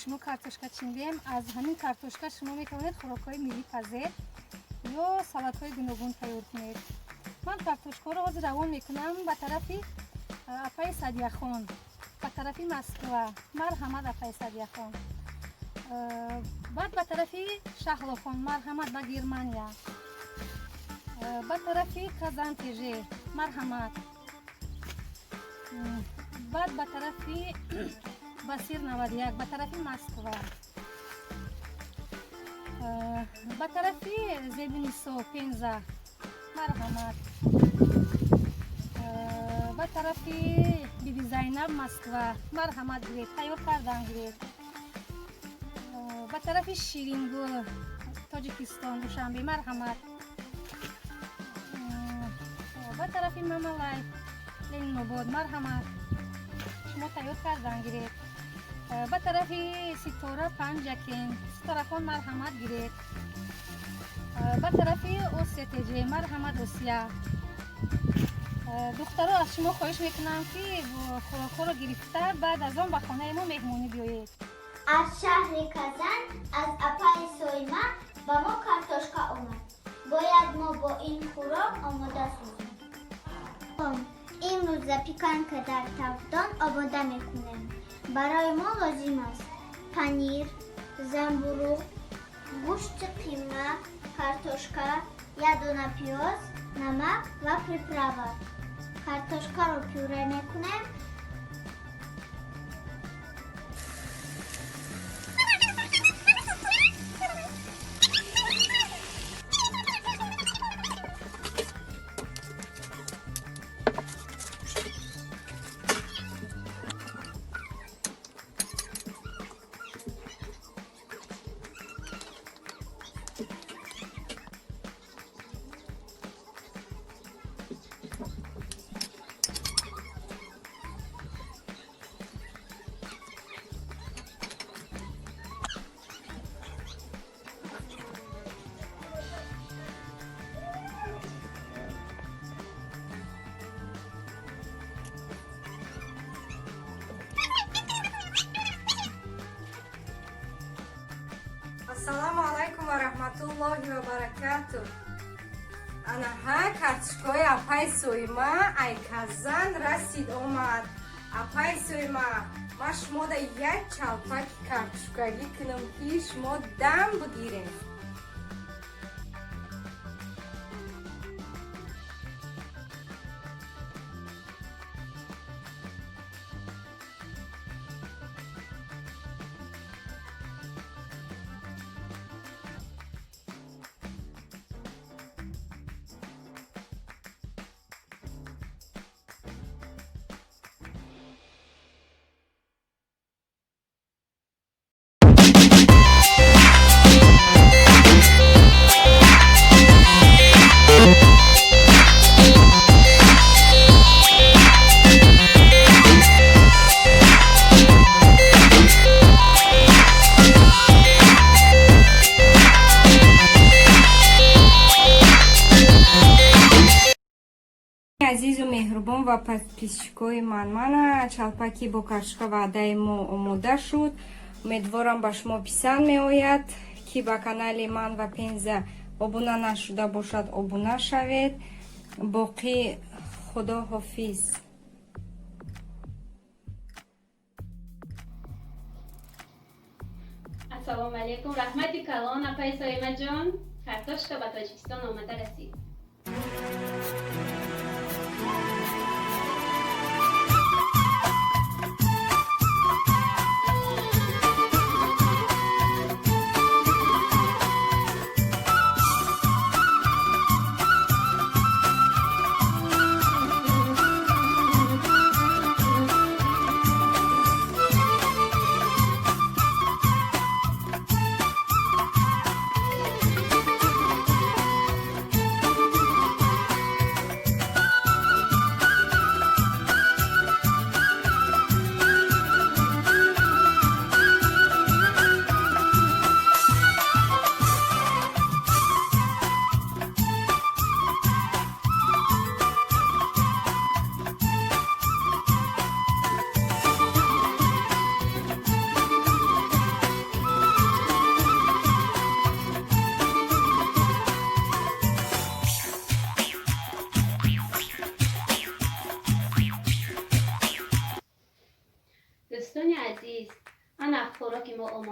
شما کارتوشکا چیندیم. از همین کارتوشکا شما میتونید خوراک‌های ملی پزه یا سالادهای گوناگون تیار کنید. من کارتوشکا رو از روان میکنم به طرف اپای صدیخان، به طرف مسکو، مرحمت اپای صدیخان، بعد به طرف شهلاخان، مرحمت به گرمانیا، به طرف کازان تیجه، مرحمت، بعد به طرف بسیر 91 به طرف مسکو، به طرف زیبونیسو پنزه، مرحمت، به طرف بیبی زینب مسکو، مرحمت گرید، تیار کردن گرید. به طرف شیرینگو تاجیکستان دوشنبه، مرحمت. به طرف مملای لینین آباد، مرحمت. شما تیار کردن گرید. به طرف ستاره پنجکین، ستاره خان، مرحمت گرید. به طرف اوسیتجی، مرحمت اوسیا. دخترها از شما خواهش میکنم که خوراک‌ها رو گرفته بعد از آن به خانه ما مهمانی بیایید. از شهر کازان از اپای سویما با ما کارتوشکا اومد. باید ما با این خوراک آماده سازیم. امروز پیکان که در تافتان آماده میکنیم. برای ما لازم است پنیر، زنبورو، گوشت قیمه، کارتوشکا، یک دونه پیاز، نمک و پریپراوا. کارتوشکا رو پیوره میکنیم. Ассаламу алайкум ва рахматуллоҳи ва баракату. Анаҳа картошкаи апай сӯйма ай казан расид омад. Апай сӯйма, ман шумода як чалпаки картошкагӣ кунам ки шумо дам бигиред. азизу меҳрубон ва подписчикои ман чалпаки бо картошка ваъдаи мо омода шуд. умедворам ба шумо писанд меояд. ки ба канали ман ва пенза обуна нашуда бошад, обуна шавед. боқӣ худо ҳофиз. ассалому алайкум. раҳмати калон апай соимаҷон. картошка ба тоҷикистон омада расид.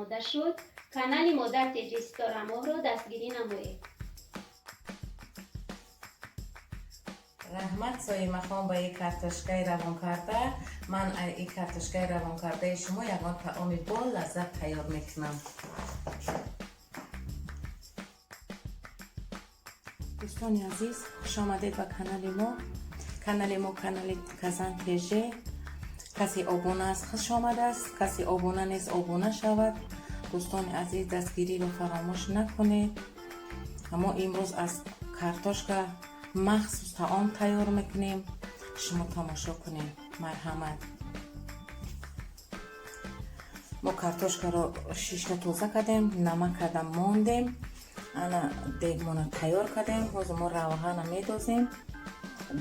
آماده شد. کانال ما در تجهیزات ماه را دستگیری نمایید. رحمت سایمه خان با یک کارتشکای روان کرده. من این کارتشکای روان کرده شما یکان طعامی با لذت تیار میکنم. دوستان عزیز، خوش آمدید به کانال ما کانال کازان تیجه. کسی آبونه است خوش آمده است، کسی آبونه نیست آبونه شود. دوستان عزیز دستگیری رو فراموش نکنید. اما امروز از کارتشکا مخصوص طعام تیار میکنیم. شما تماشا کنید. مرحمت. ما کارتشکا رو 6 تا تازه کردیم، نمک کردیم ماندیم. انا دیگمون تیار کردیم. حالا ما روغن میدازیم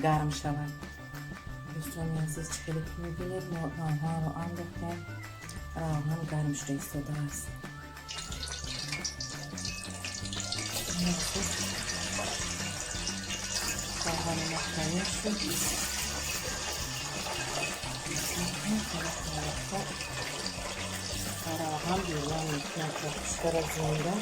گرم شود. دوستان عزیز چه خیلی که میبینید ما روغن رو انداختیم. روغن گرم شده ایستاده است. روغن ما تیار شد. روغن بیرون میکنم کارتشکا را زنده.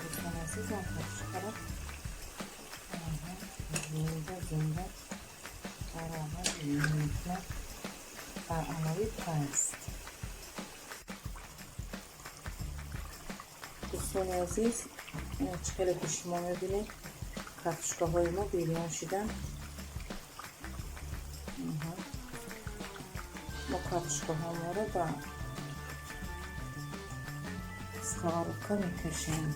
دوستان عزیز من کارتشکا را زنده روغن میکنم بر علوی پست. دوستان عزیز چقدر که شما میبینید کارتشکاهای ما بیریان شدن. ما کارتشکاها ما رو با сковородка میکشیم.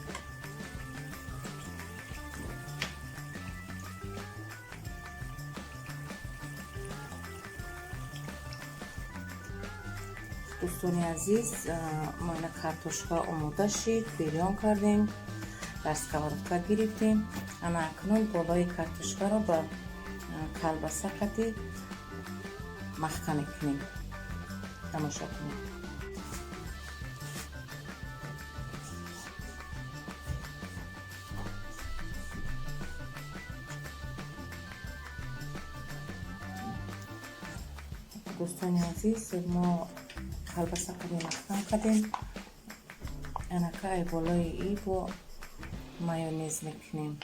دوستان عزیز ما این کارتشکا آماده شد، بیریان کردیم، در сковородка گرفتیم. انا اکنون بالای کارتشکا رو با کلبسه قطعی محکم میکنیم. تماشا کنید. دوستان عزیز ما کلبسه قدیم محکم کردیم. انکه بالای ای با مایونیز میکنیم.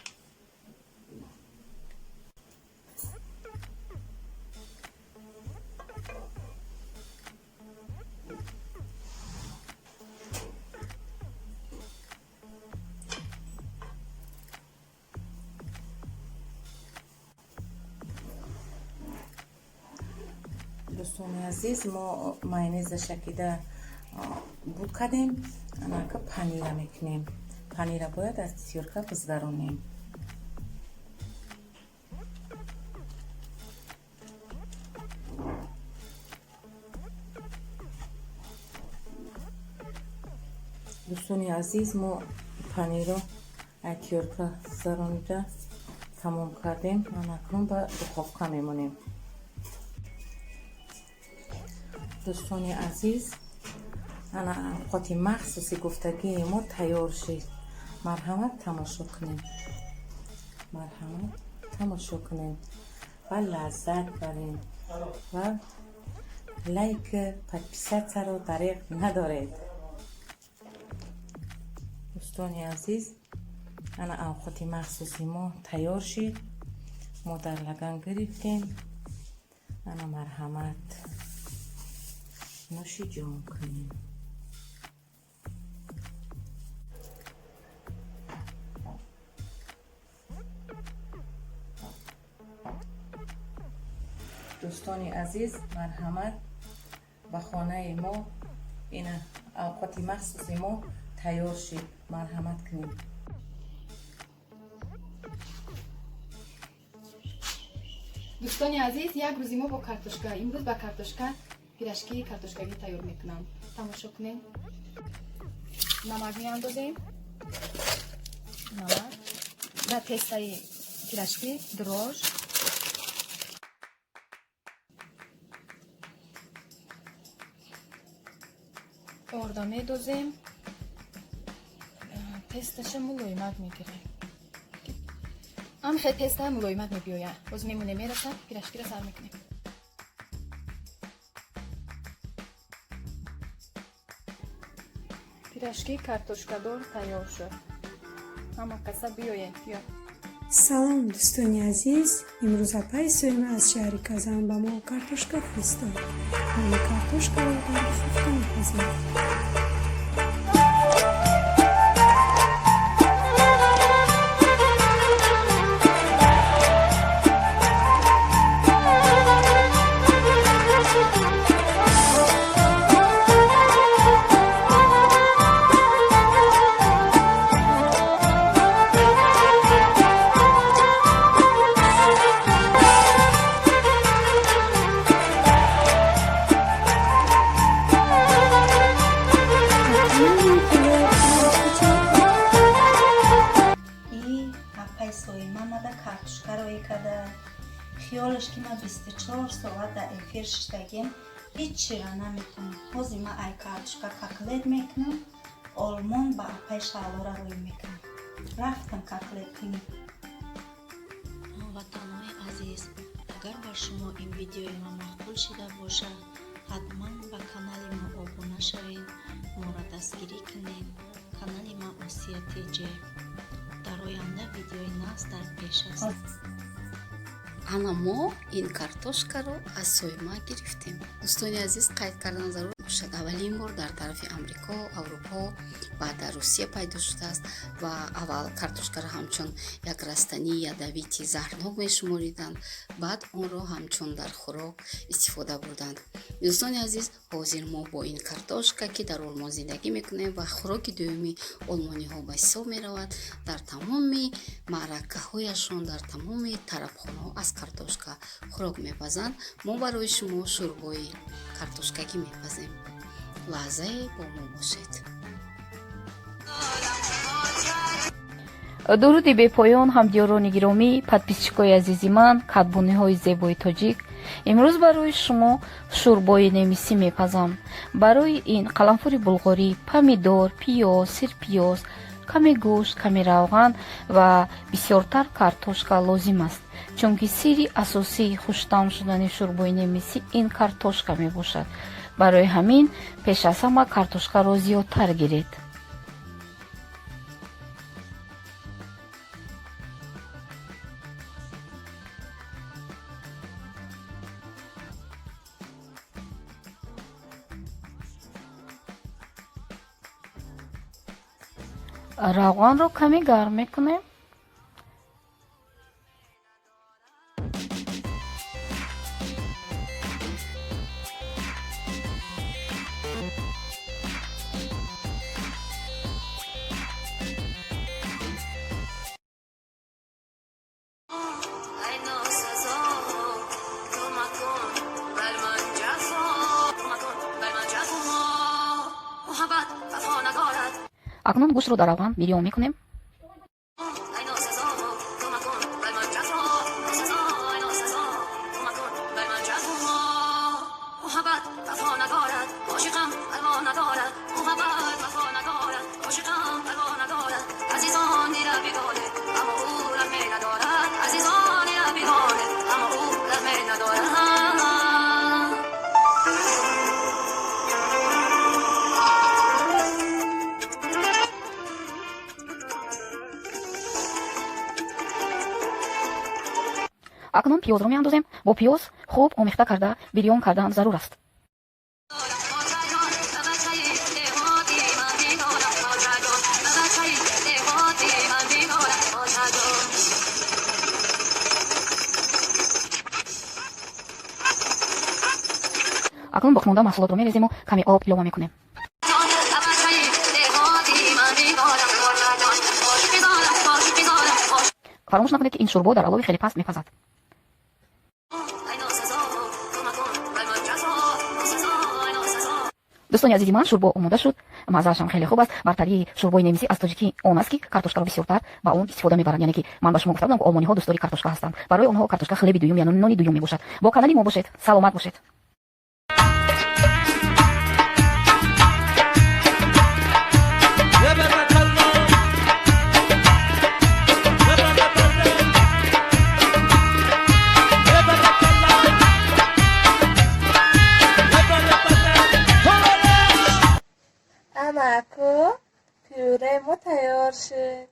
دوستان عزیز ما مایونیز شکیده بود کردیم. انکه پنیر میکنیم. پنیر باید از تیورکا بزدارونیم. دوستان عزیز ما پنیر رو از تیورکا زدارونیده تمام کردیم. اکنون با دخافکا میمونیم. دوستان عزیز انا اوقات مخصوصی گفتگی ما تیار شد. مرحمت تماشا کنیم. مرحمت تماشا کنیم و لذت بریم و لایک پادپیسات رو دریغ ندارید. دوستان عزیز انا اوقات مخصوصی ما تیار شد. ما در لگن گرفتیم. انا مرحمت نوشی جان کنیم. دوستان عزیز مرحمت به خانه ما این اوقات مخصوصی ما تیار شد. مرحمت کنیم. дӯстони азиз, як рӯзи мо бо картошка, имрӯз ба картошка пирашкии картошкагӣ тайёр мекунам. Тамошо кунем. Намак меандозем. Намак. Ва тестаи пирашки дрож. Орда медозем. Тесташа мулоимат мегирем. Амхе теста мулоимат мебиёяд. Боз мемоне мераса, пирашкиро сар мекунем. пирашки картошкадор тайёр шуд. Ҳама каса биёед. Биё. салом дӯстони азиз, имрӯз апаи соима аз шаҳри Казан ба мо картошка фиристод. ҳамин картошкаро дар духовка мепазем. خیالش که ما 24 ساعت در افیر شدگیم هیچی را نمیتونم. حوزی ما ای کارتشکا کاکلت میکنم، آلمان با اپای شلوارا روی میکنم. رفتم کاکلت کنیم. وطنهای عزیز، اگر با شما این ویدیوی ما مقبول شده باشد، حتما با کانال ما ابونه شوید، ما را دستگیری کنید. کانال ما آسیا تیجی. در آینده ویدیوی ناز در پیش است. ана мо ин картошкаро аз соима гирифтем. дӯстони азиз, қайд кардан зарур бошад. аввалин бор дар тарафи амрико, аврупо ва дар русия пайдо шудааст ва аввал картошкаро ҳамчун як растании ядавити заҳрнок мешумориданд, баъд онро ҳамчун дар хӯрок истифода бурданд. дӯстони азиз, ҳозир мо бо ин картошка ки дар олмон зиндагӣ мекунем ва хӯроки дуюми олмониҳо ба ҳисоб меравад, дар тамоми маъракаҳояшон, дар тамоми тарабхонаҳо аз картошка хӯрок мепазанд. мо барои шумо шӯрбои картошкагӣ мепазем. лаҳзае бо мо бошед. дуруди бепоён, ҳамдиёрони гиромӣ, подписчикои азизи ман, катбониҳои зебои тоҷик, имрӯз барои шумо шӯрбои немисӣ мепазам. барои ин қаламфури булғорӣ, помидор, пиёз, сирпиёз, каме гӯшт, каме равған ва бисёртар картошка лозим аст, чунки сирри асосии хуштаъм шудани шӯрбои немисӣ ин картошка мебошад. барои ҳамин пеш аз ҳама картошкаро зиёдтар гиред. равғанро каме гарм мекунем. акнун гӯштро дар равған бирён мекунем. акнун пиёзро меандозем. бо пиёз хуб омехта карда бирён кардан зарур аст. акнун бохмонда маҳсулотро мерезему каме об илова мекунем. фаромӯш накунед ки ин шӯрбо дар олови хеле паст мепазад. дӯстони азизи ман, шӯрбо омода шуд. Маззаашам хеле хуб аст. Бартарии шӯрбои немисӣ аз тоҷикӣ он аст, ки картошкаро бисёртар ба он истифода мебаранд. Яъне ки ман ба шумо гуфта будам, ки олмониҳо дӯстдори картошка ҳастанд. Барои онҳо картошка хлеби дуюм, яъне нони дуюм мебошад. Бо канали мо бошед. Саломат бошед. Amako, püre mu tayyor şud.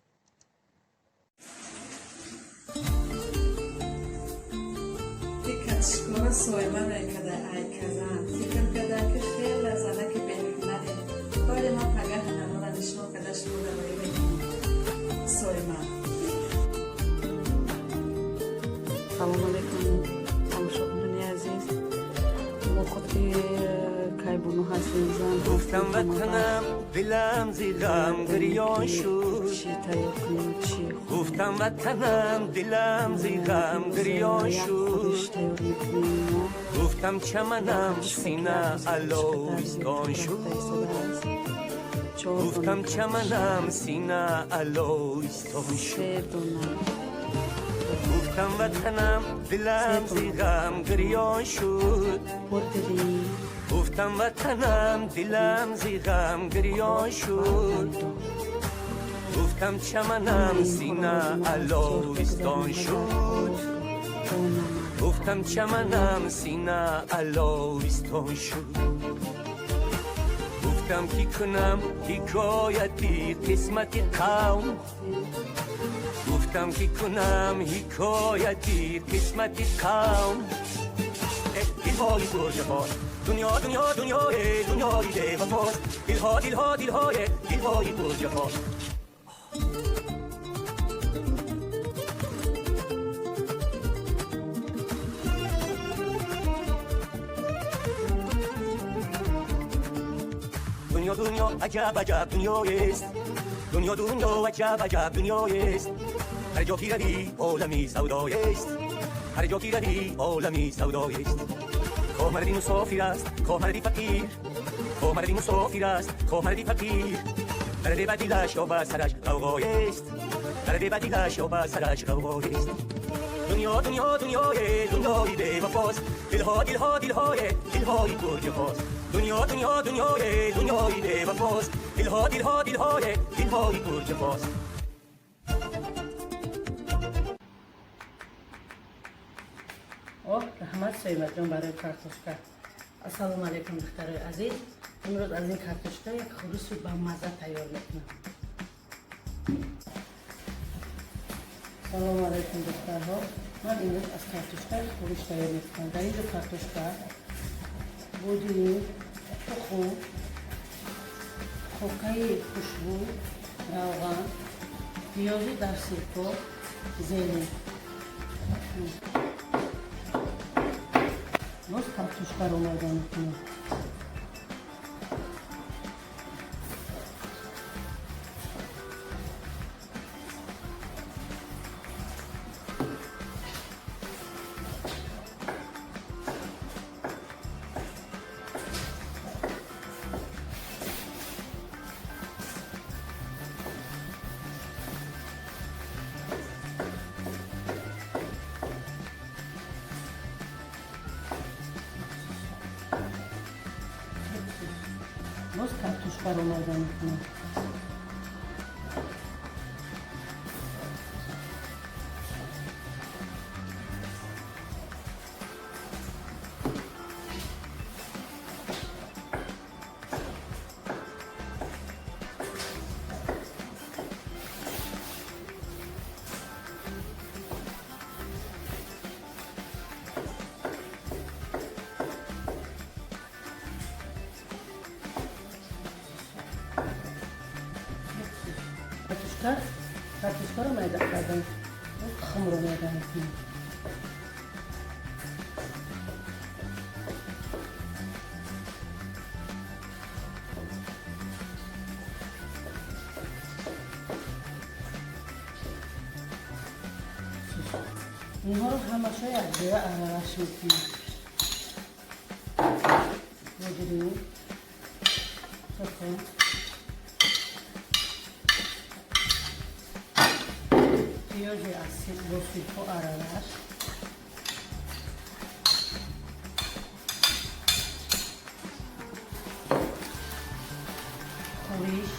Kachkora soyma kada ay kazan. Fikr kada ke khela zana ke belgilade. Kole ma paga hanamala nishmo kada shmoda bari soyma. Assalomu alaykum. Tamoshabinlar aziz. Waqti kaybunu hasilzan. گفتم وطنم دلم زیغم گریان شد گفتم وطنم دلم زیغم گریان شد گفتم چمنم سینه علویستان شد گفتم چمنم سینه علویستان شد گفتم وطنم دلم زیغم گریان شد گفتم وطنم دلم زیغم گریان شد گفتم چمنم سینه علویستان شد گفتم چمنم سینه علویستان شد گفتم کی کنم حکایتی قسمت قوم گفتم کی کنم حکایتی قسمت قوم دلهای گرجه‌های دنیا دنیا دنیای دنیای دیوانهاست دلها دلها دلهای گرجه‌هاست دنیا دنیا عجب عجب دنیایست دنیا دنیا عجب عجب دنیایست هر جا که روی عالمی سودایست هر جا که روی عالمی سودایست مردی مسافر است مردی فقیر مردی مسافر است مردی فقیر درد بدیلش و با سرش غوغایست درد بدیلش و با سرش غوغایست دنیا دنیا دنیای دنیای بی‌وفاست دلها دلها دلهای گرجه‌هاست دنیا دنیا دنیای دنیای بی‌وفاست دلها دلهای گرجه‌هاست رحمت سیمت جان برای کارتوشکا. السلام علیکم دخترای عزیز. امروز از این کارتوشکا یک خروس با مزه تیار میکنم. سلام علیکم دخترها. من امروز از کارتوشکا خروس تیار میکنم. در اینجا کارتوشکا بودی تخم خوکای خوشبو روغن پیازی در سیرکو زیرین باز کارتوشکا رو مایده میکنم. باز کارتوشکا رو مایده میکنم. کارتوشکا رو مایده کردم. تخم رو مایده میکنم. اینها رو همشه یک جوه ارش میکنم. بگیریم Bakın. Piyoje asit lo sulfo aralar. Koviş.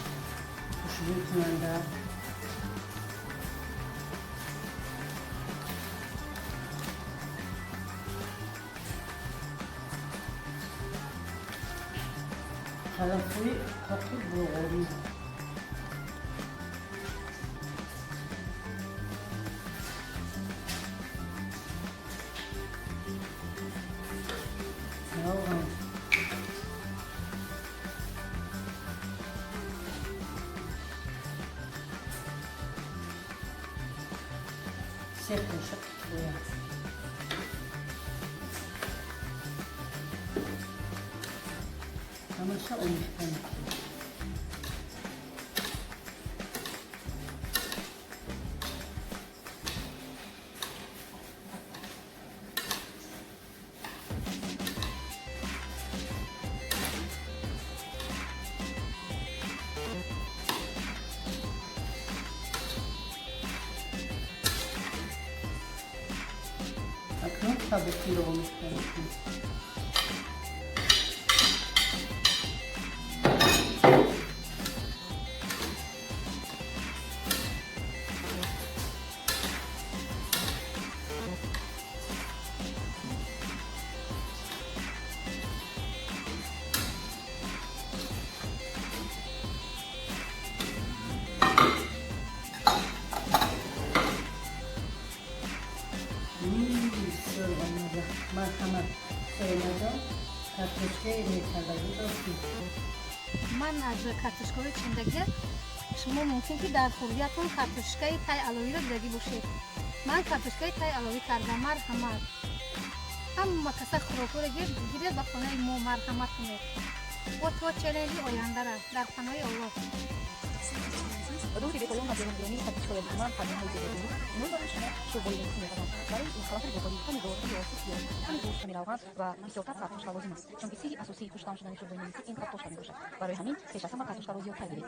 Kuşlu tümende. Kalanfuri koku bulguri. Soğan. Serpişik koyalım. Amaşa olmuş benim. Bakın tabii kilo olmuş benim. Marhamat so'ymadan kartoshka yemeklariga qo'shing. من از کارتوشکای چندگی شما ممکن که در خوردیتون کارتوشکای تای علوی را دیده باشید. من کارتوشکای تای علوی کردم. مرحمت. اما کسی خوراک را گیرید به خانه ما مرحمت کنید. و تو چنلی آینده را در پناه الله. ودوری به کلام مدیون گرامی کارتوشکای ایمان خانه های دیگری نور برای شما شغلی می‌کنم. برای این خلاف بزرگی کمی دور ریاضی کمی گوشت می‌روند و بسیار کارتوشکا لازم است. چون که چیزی اساسی کشتن شدن شغلی این کارتوشکا می‌باشد. برای همین پیش از همه کارتوشکا را زیادتر بگیرید.